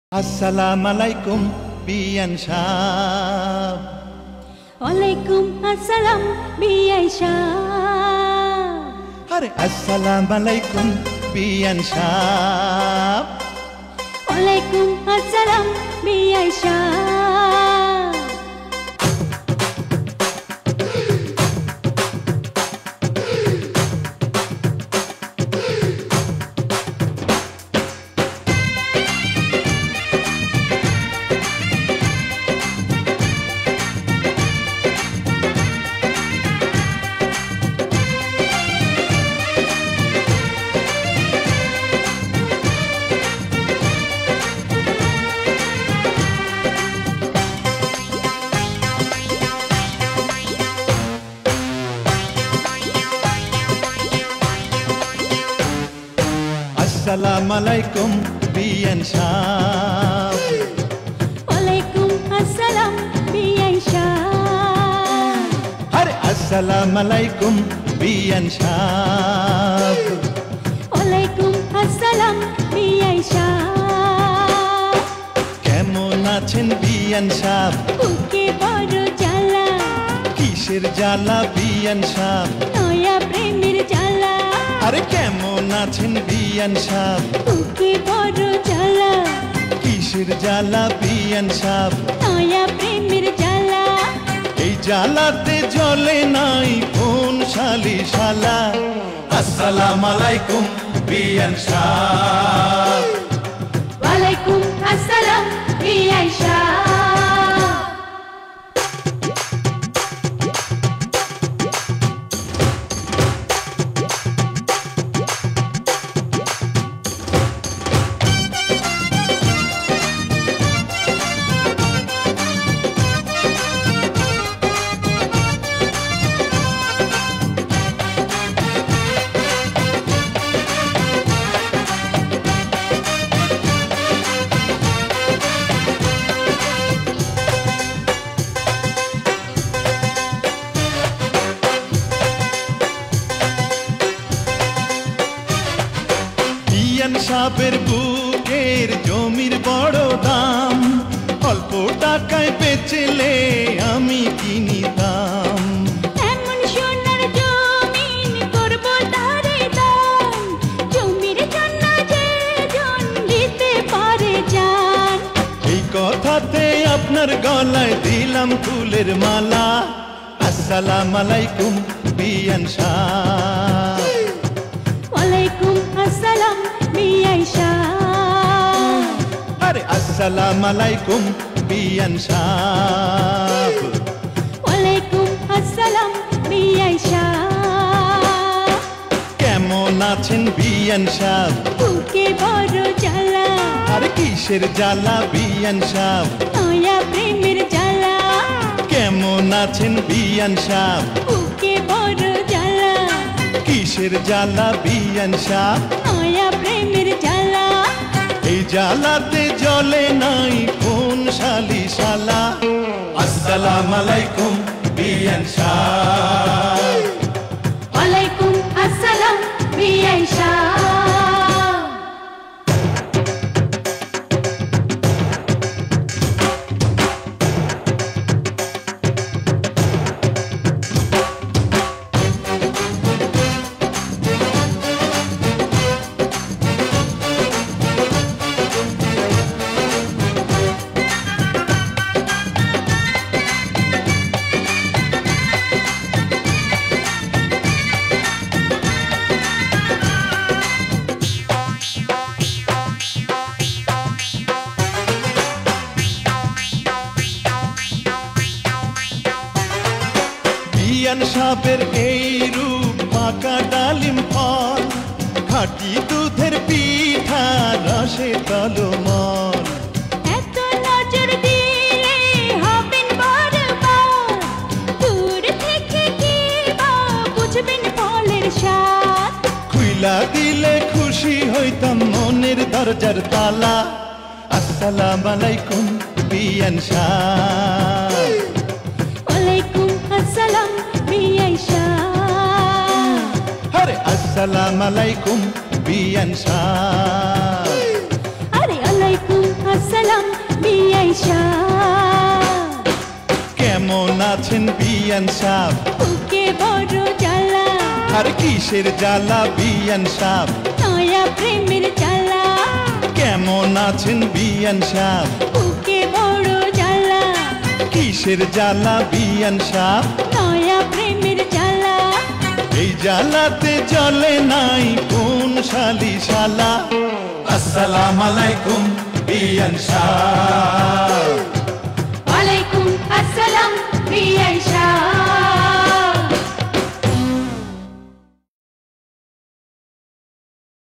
Assalamualaikum Bian Shah. Waalaikumsalam Bian Shah. Are Assalamualaikum Bian Shah. Waalaikumsalam Bian Shah. Assalamualaikum Bian Shah. Waalaikumsalam Bian Shah. Are Assalamualaikum Bian Shah. Waalaikumsalam Bian Shah. কেমন আছেন বিয়ান সাহ? বুকে বড় জ্বালা, কিসের জ্বালা বিয়ান সাহ? নয়া প্রেমের জ্বালা। আরে কেমন আছেন বিয়ান সাহ? বুকে বড় জ্বালা, কিসের জ্বালা বিয়ান সাহ? নয়া প্রেমের জ্বালা। এই জ্বালাতে জ্বলে নাই কোন শালি শালা। আসসালামুয়ালাইকুম বিয়ান সাহ। ওয়ালাইকুমসালাম বিয়ান শাহ। বিয়ান সাহেবের বুকের জমির বড় দাম, অল্প টাকায় বেচলে আমি কিনিতাম। এমন সোনার জমিন করব তারে দান, জমির জন্য যে জন দিতে পারে জান। এই কথাতে আপনার গলায় দিলাম ফুলের মালা। আসসালামুয়ালাইকুম বিয়ান সাহ। ওয়ালাইকুমসালাম বিয়ান শাহ। আরে আসসালামুয়ালাইকুম বিয়ান সাহ। ওয়ালাইকুমসালাম বিয়ান শাহ। কেমন আছেন বিয়ান সাহ? বুকে বড় জ্বালা, আর কিসের জ্বালা বিয়ান সাহ? নয়া প্রেমের জ্বালা। কেমন আছেন বিয়ান সাহ? বুকে বড় জ্বালা, কিসের জ্বালা বিয়ান সাহ? নয়া প্রেমের জ্বালা। এই জ্বালাতে জ্বলে নাই কোন শালি শালা। আসসালামুয়ালাইকুম বিয়ান সাহ। ওয়ালাইকুমসালাম বিয়ান শাহ। বিয়ান সাহেবের এই রূপ পাকা ডালিম ফল, খাঁটি দুধের পিঠা রসে তলমল। এত নজর দিলে হবেন বারবার, দূর থেকে কি বা বুঝবেন ফলের স্বাদ। খুইলা দিলে খুশি হইতাম মনের দরজার তালা। আসসালামুয়ালাইকুম বিয়ান সাহ। ওয়ালাইকুমসালাম বিয়ান শাহ। আরে আসসালামুয়ালাইকুম বিয়ান সাহ। আরে আলাইকুমসালাম আসসালাম বিআই সাহেব। কেমন আছেন বিয়ান সাহেব? বুকে বড় জ্বালা, আর কিসের জ্বালা বিয়ান সাহেব? নয়া প্রেমের জ্বালা। কেমন আছেন বিয়ান সাহেব? বুকে বড় জ্বালা, কিসের জ্বালা বিয়ান সাহেব? নয়া প্রেমের জ্বালা। এই জ্বালাতে চলে নাই কোন শালি শালা। আসসালামু আলাইকুম বিয়ান সাহেব। ওয়ালাইকুম আসসালাম বিআই